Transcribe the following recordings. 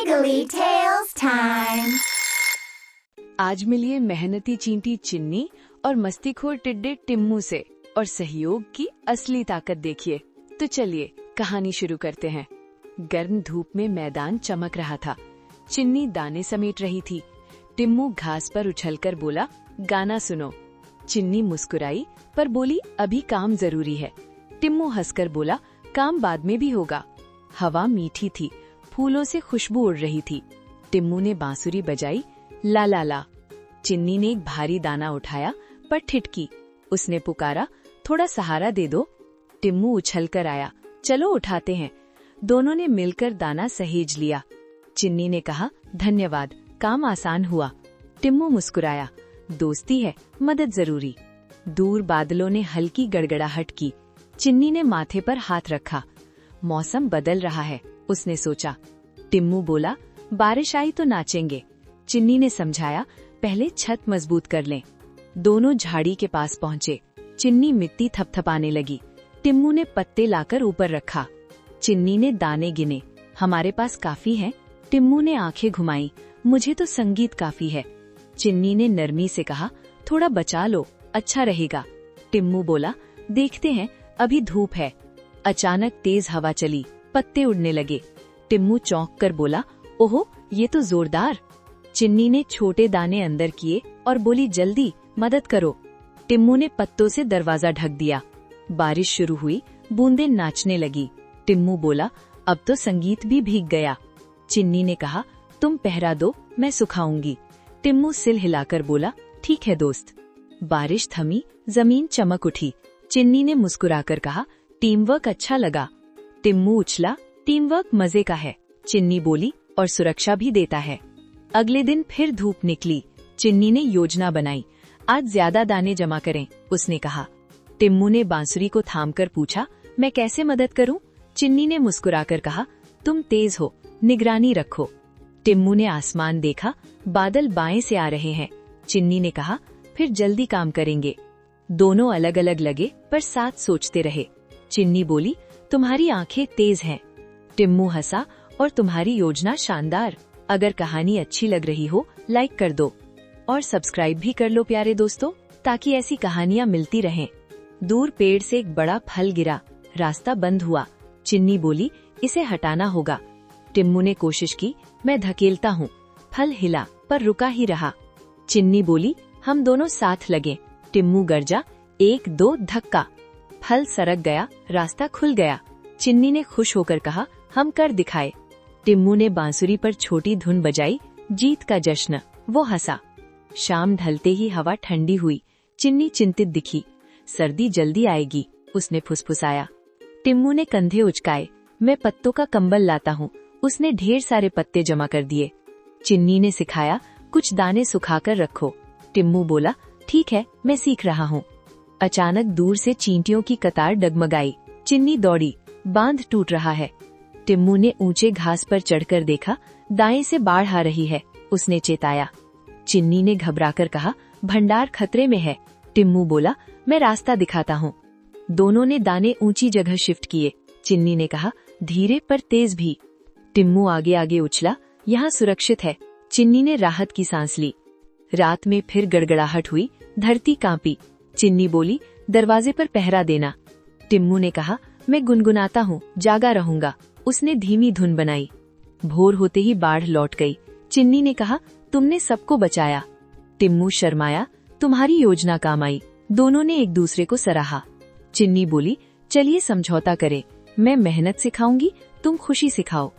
Wiggly Tales time. आज मिलिए मेहनती चींटी चिन्नी और मस्तीखोर टिड्डे टिम्मू से और सहयोग की असली ताकत देखिए। तो चलिए कहानी शुरू करते हैं। गर्म धूप में मैदान चमक रहा था। चिन्नी दाने समेट रही थी। टिम्मू घास पर उछलकर बोला, गाना सुनो। चिन्नी मुस्कुराई पर बोली, अभी काम जरूरी है। टिम्मू हंसकर बोला, काम बाद में भी होगा। हवा मीठी थी, फूलों से खुशबू उड़ रही थी। टिम्मू ने बांसुरी बजाई, ला ला ला। चिन्नी ने एक भारी दाना उठाया पर ठिठकी। उसने पुकारा, थोड़ा सहारा दे दो। टिम्मू उछलकर आया, चलो उठाते हैं। दोनों ने मिलकर दाना सहेज लिया। चिन्नी ने कहा, धन्यवाद, काम आसान हुआ। टिम्मू मुस्कुराया, दोस्ती है, मदद जरूरी। दूर बादलों ने हल्की गड़गड़ाहट की। चिन्नी ने माथे पर हाथ रखा। मौसम बदल रहा है, उसने सोचा। टिम्मू बोला, बारिश आई तो नाचेंगे। चिन्नी ने समझाया, पहले छत मजबूत कर लें। दोनों झाड़ी के पास पहुंचे। चिन्नी मिट्टी थपथपाने लगी। टिम्मू ने पत्ते लाकर ऊपर रखा। चिन्नी ने दाने गिने, हमारे पास काफी है। टिम्मू ने आंखें घुमाई, मुझे तो संगीत काफी है। चिन्नी ने नरमी से कहा, थोड़ा बचा लो, अच्छा रहेगा। टिम्मू बोला, देखते हैं, अभी धूप है। अचानक तेज हवा चली, पत्ते उड़ने लगे। टिम्मू चौंक कर बोला, ओहो, ये तो जोरदार। चिन्नी ने छोटे दाने अंदर किए और बोली, जल्दी मदद करो। टिम्मू ने पत्तों से दरवाजा ढक दिया। बारिश शुरू हुई, बूंदें नाचने लगी। टिम्मू बोला, अब तो संगीत भी भीग गया। चिन्नी ने कहा, तुम पहरा दो, मैं सुखाऊंगी। टिम्मू सिल हिलाकर बोला, ठीक है दोस्त। बारिश थमी, जमीन चमक उठी। चिन्नी ने मुस्कुराकर कहा, टीम वर्क अच्छा लगा। टिम्मू उछला, टीम वर्क मजे का है। चिन्नी बोली, और सुरक्षा भी देता है। अगले दिन फिर धूप निकली। चिन्नी ने योजना बनाई, आज ज्यादा दाने जमा करें, उसने कहा। टिम्मू ने बांसुरी को थामकर पूछा, मैं कैसे मदद करूं? चिन्नी ने मुस्कुराकर कहा, तुम तेज हो, निगरानी रखो। टिम्मू ने आसमान देखा, बादल बाएं से आ रहे हैं। चिन्नी ने कहा, फिर जल्दी काम करेंगे। दोनों अलग अलग लगे पर साथ सोचते रहे। चिन्नी बोली, तुम्हारी आंखें तेज हैं। टिम्मू हंसा, और तुम्हारी योजना शानदार। अगर कहानी अच्छी लग रही हो, लाइक कर दो और सब्सक्राइब भी कर लो प्यारे दोस्तों, ताकि ऐसी कहानियां मिलती रहें। दूर पेड़ से एक बड़ा फल गिरा, रास्ता बंद हुआ। चिन्नी बोली, इसे हटाना होगा। टिम्मू ने कोशिश की, मैं धकेलता हूँ। फल हिला पर रुका ही रहा। चिन्नी बोली, हम दोनों साथ लगे। टिम्मू गरजा, 1 2 धक्का। फल सरक गया, रास्ता खुल गया। चिन्नी ने खुश होकर कहा, हम कर दिखाए। टिम्मू ने बांसुरी पर छोटी धुन बजाई, जीत का जश्न। वो हंसा। शाम ढलते ही हवा ठंडी हुई। चिन्नी चिंतित दिखी, सर्दी जल्दी आएगी, उसने फुसफुसाया। टिम्मू ने कंधे उचकाए, मैं पत्तों का कंबल लाता हूँ। उसने ढेर सारे पत्ते जमा कर दिए। चिन्नी ने सिखाया, कुछ दाने सुखाकर रखो। टिम्मू बोला, ठीक है, मैं सीख रहा हूँ। अचानक दूर से चींटियों की कतार डगमगाई। चिन्नी दौड़ी, बांध टूट रहा है। टिम्मू ने ऊंचे घास पर चढ़कर देखा, दाएं से बाढ़ आ रही है, उसने चेताया। चिन्नी ने घबराकर कहा, भंडार खतरे में है। टिम्मू बोला, मैं रास्ता दिखाता हूँ। दोनों ने दाने ऊंची जगह शिफ्ट किए। चिन्नी ने कहा, धीरे पर तेज भी। टिम्मू आगे आगे उछला, यहाँ सुरक्षित है। चिन्नी ने राहत की सांस ली। रात में फिर गड़गड़ाहट हुई, धरती कांपी। चिन्नी बोली, दरवाजे पर पहरा देना। टिम्मू ने कहा, मैं गुनगुनाता हूँ, जागा रहूंगा। उसने धीमी धुन बनाई। भोर होते ही बाढ़ लौट गई। चिन्नी ने कहा, तुमने सबको बचाया। टिम्मू शर्माया, तुम्हारी योजना काम आई। दोनों ने एक दूसरे को सराहा। चिन्नी बोली, चलिए समझौता करें, मैं मेहनत सिखाऊंगी, तुम खुशी सिखाओ।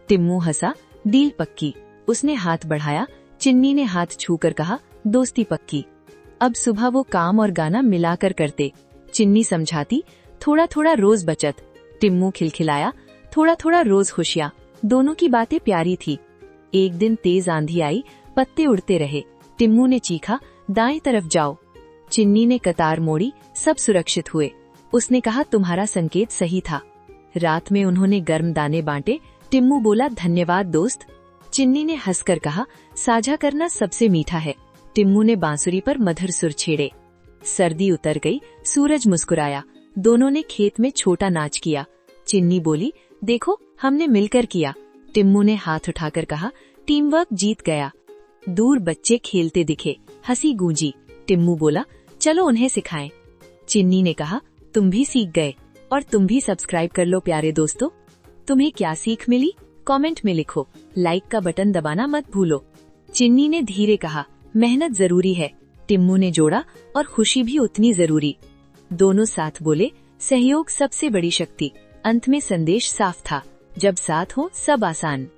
टिम्मू हंसा, डील पक्की। उसने हाथ बढ़ाया। चिन्नी ने हाथ छूकर कहा, दोस्ती पक्की। अब सुबह वो काम और गाना मिलाकर करते। चिन्नी समझाती, थोड़ा थोड़ा रोज बचत। टिम्मू खिलखिलाया, थोड़ा थोड़ा रोज खुशियाँ। दोनों की बातें प्यारी थी। एक दिन तेज आंधी आई, पत्ते उड़ते रहे। टिम्मू ने चीखा, दाएं तरफ जाओ। चिन्नी ने कतार मोड़ी, सब सुरक्षित हुए। उसने कहा, तुम्हारा संकेत सही था। रात में उन्होंने गर्म दाने बांटे। टिम्मू बोला, धन्यवाद दोस्त। चिन्नी ने हंसकर कहा, साझा करना सबसे मीठा है। टिम्मू ने बांसुरी पर मधुर सुर छेड़े। सर्दी उतर गई, सूरज मुस्कुराया। दोनों ने खेत में छोटा नाच किया। चिन्नी बोली, देखो हमने मिलकर किया। टिम्मू ने हाथ उठाकर कहा, टीम वर्क जीत गया। दूर बच्चे खेलते दिखे, हंसी गूंजी। टिम्मू बोला, चलो उन्हें सिखाएं। चिन्नी ने कहा, तुम भी सीख गए और तुम भी सब्सक्राइब कर लो प्यारे दोस्तों। तुम्हें क्या सीख मिली कमेंट में लिखो, लाइक का बटन दबाना मत भूलो। चिन्नी ने धीरे कहा, मेहनत जरूरी है। टिम्मू ने जोड़ा, और खुशी भी उतनी जरूरी। दोनों साथ बोले, सहयोग सबसे बड़ी शक्ति। अंत में संदेश साफ था, जब साथ हो सब आसान।